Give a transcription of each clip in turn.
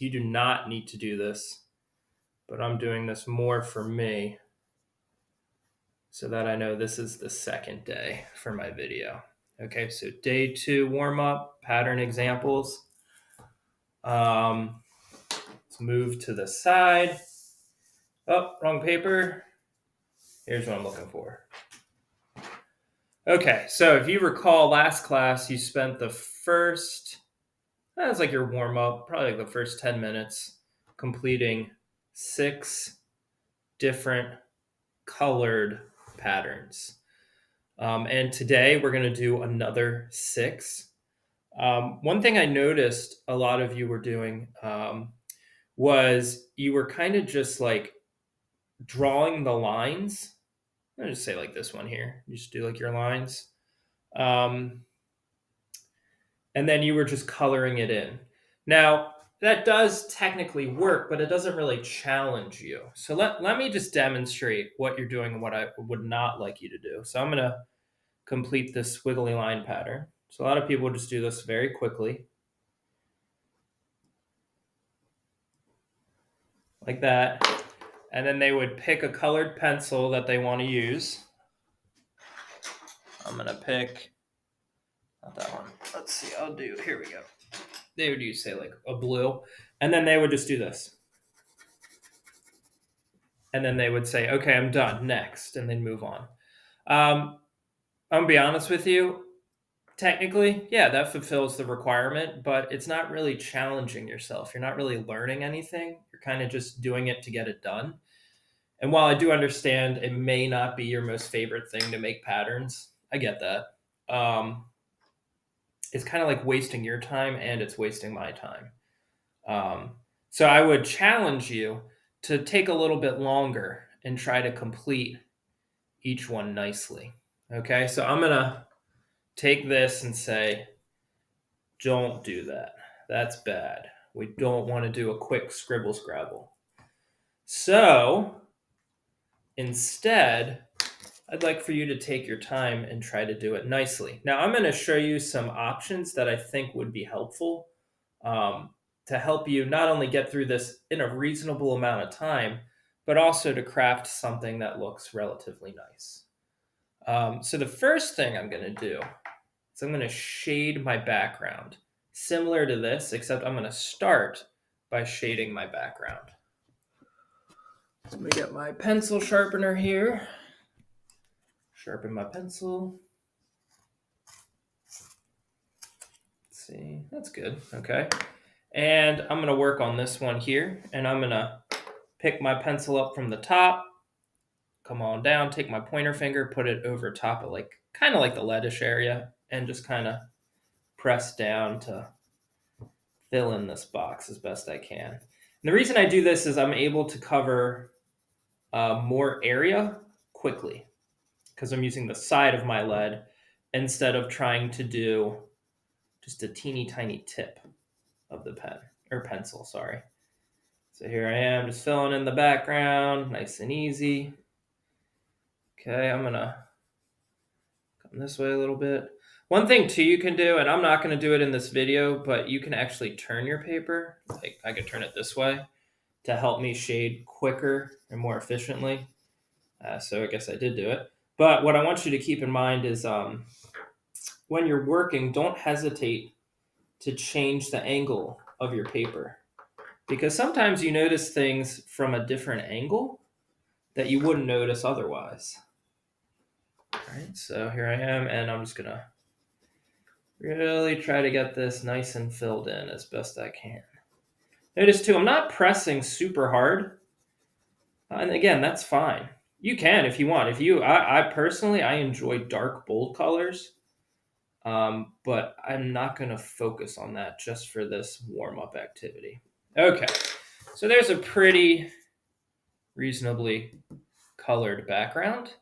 You do not need to do this, but I'm doing this more for me so that I know this is the second day for my video. Okay, so day 2 warm up, pattern examples. Let's move to the side. Oh, wrong paper. Here's what I'm looking for. Okay, so if you recall last class, you spent the first, that's like your warm up, probably like the first 10 minutes completing 6 different colored patterns. And today we're going to do another 6. One thing I noticed a lot of you were doing was you were kind of just like drawing the lines. I'll just say like this one here. You just do like your lines. And then you were just coloring it in. Now, that does technically work, but it doesn't really challenge you. So let me just demonstrate what you're doing and what I would not like you to do. So I'm going to complete this squiggly line pattern. So a lot of people just do this very quickly. Like that. And then they would pick a colored pencil that they want to use. I'm going to pick, not that one. Let's see, here we go. They would use, say, like a blue. And then they would just do this. And then they would say, okay, I'm done, next, and then move on. I'm going to be honest with you. Technically, yeah, that fulfills the requirement, but it's not really challenging yourself. You're not really learning anything. You're kind of just doing it to get it done. And while I do understand it may not be your most favorite thing to make patterns, I get that. It's kind of like wasting your time and it's wasting my time. So I would challenge you to take a little bit longer and try to complete each one nicely. Okay, so I'm going to take this and say, don't do that. That's bad. We don't want to do a quick scribble scrabble. So instead, I'd like for you to take your time and try to do it nicely. Now, I'm going to show you some options that I think would be helpful to help you not only get through this in a reasonable amount of time, but also to craft something that looks relatively nice. So the first thing I'm going to do is I'm going to shade my background. Similar to this, except I'm going to start by shading my background. So let me get my pencil sharpener here. Sharpen my pencil. Let's see, that's good. Okay. And I'm going to work on this one here, and I'm going to pick my pencil up from the top, come on down, take my pointer finger, put it over top of like kind of like the lettuce area, and just kind of press down to fill in this box as best I can. And the reason I do this is I'm able to cover more area quickly because I'm using the side of my lead instead of trying to do just a teeny tiny tip of the pen or pencil, sorry. So here I am just filling in the background, nice and easy. Okay, I'm gonna come this way a little bit. One thing too you can do, and I'm not gonna do it in this video, but you can actually turn your paper. Like I could turn it this way to help me shade quicker and more efficiently. So I guess I did do it. But what I want you to keep in mind is when you're working, don't hesitate to change the angle of your paper. Because sometimes you notice things from a different angle that you wouldn't notice otherwise. All right, so here I am, and I'm just gonna really try to get this nice and filled in as best I can. Notice too, I'm not pressing super hard. And again, that's fine. You can if you want. I personally, I enjoy dark, bold colors. But I'm not going to focus on that just for this warm-up activity. Okay, so there's a pretty reasonably colored background.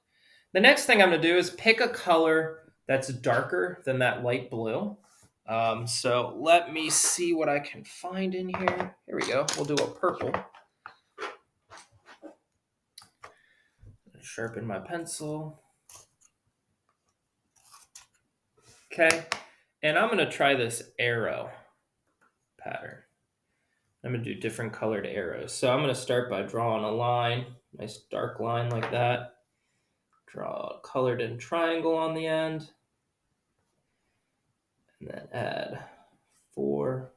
The next thing I'm going to do is pick a color that's darker than that light blue. So let me see what I can find in here. Here we go. We'll do a purple. Sharpen my pencil. Okay, and I'm going to try this arrow pattern. I'm going to do different colored arrows. So I'm going to start by drawing a line, nice dark line like that. Draw a colored in triangle on the end. And then add 4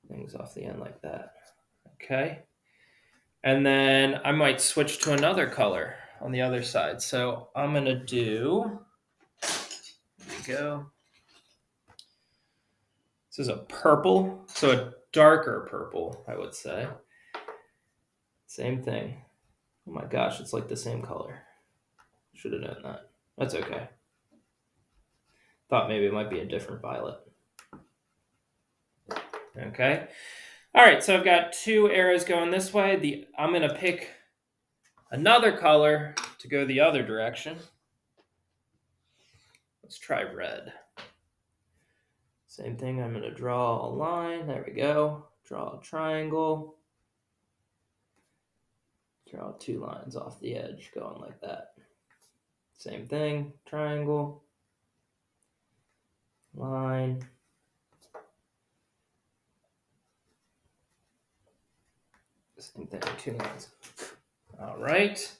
things off the end like that. Okay. And then I might switch to another color on the other side. So I'm going to do, there we go. This is a purple, so a darker purple, I would say. Same thing. Oh my gosh, it's like the same color. Should have done that. That's okay. Thought maybe it might be a different violet. Okay. All right, so I've got 2 arrows going this way. I'm going to pick another color to go the other direction. Let's try red. Same thing, I'm going to draw a line. There we go. Draw a triangle. Draw 2 lines off the edge going like that. Same thing, triangle, line. Same thing, 2 lines. All right.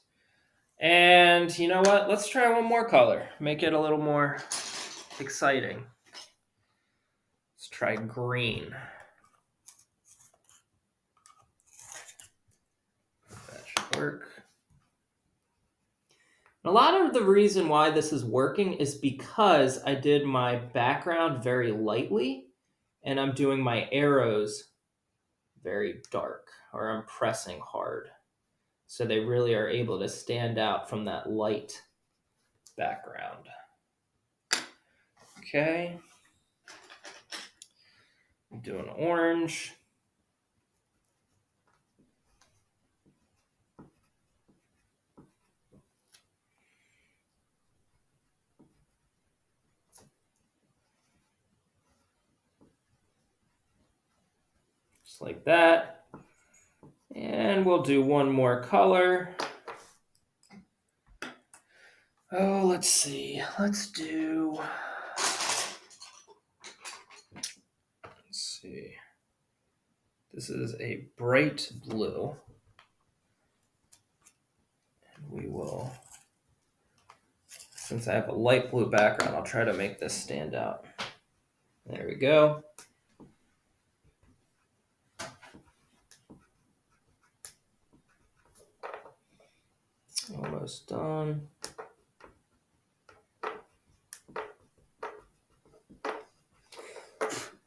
And you know what? Let's try one more color. Make it a little more exciting. Let's try green. That should work. A lot of the reason why this is working is because I did my background very lightly and I'm doing my arrows very dark, or I'm pressing hard. So they really are able to stand out from that light background. Okay. I'm doing orange. Just like that. And we'll do one more color. Oh, let's see. Let's see. This is a bright blue. And we will, since I have a light blue background, I'll try to make this stand out. There we go. Almost done.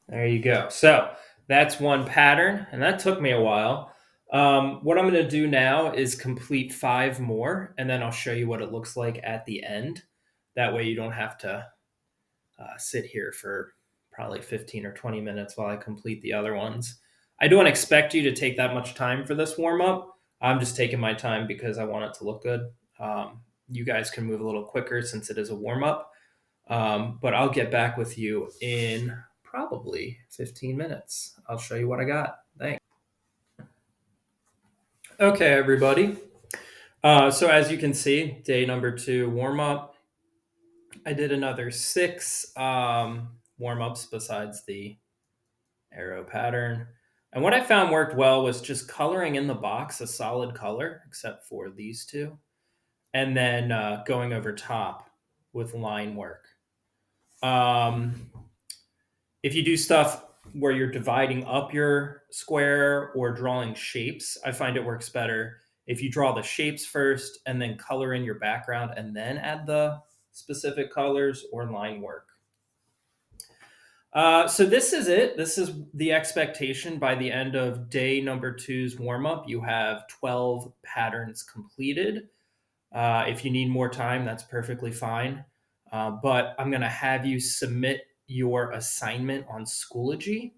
There you go. So that's one pattern, and that took me a while. What I'm going to do now is complete 5 more, and then I'll show you what it looks like at the end. That way you don't have to sit here for probably 15 or 20 minutes while I complete the other ones. I don't expect you to take that much time for this warm-up. I'm just taking my time because I want it to look good. You guys can move a little quicker since it is a warm-up. But I'll get back with you in probably 15 minutes. I'll show you what I got. Thanks. Okay, everybody. So as you can see, day number 2 warm-up. I did another 6 warm-ups besides the arrow pattern. And what I found worked well was just coloring in the box a solid color, except for these 2, and then going over top with line work. If you do stuff where you're dividing up your square or drawing shapes, I find it works better if you draw the shapes first and then color in your background and then add the specific colors or line work. So this is it. This is the expectation by the end of day number 2's warm-up. You have 12 patterns completed. If you need more time, that's perfectly fine. But I'm going to have you submit your assignment on Schoology,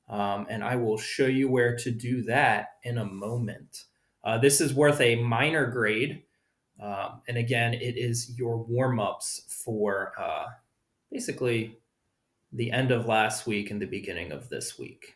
and I will show you where to do that in a moment. This is worth a minor grade. And again, it is your warm-ups for basically the end of last week and the beginning of this week.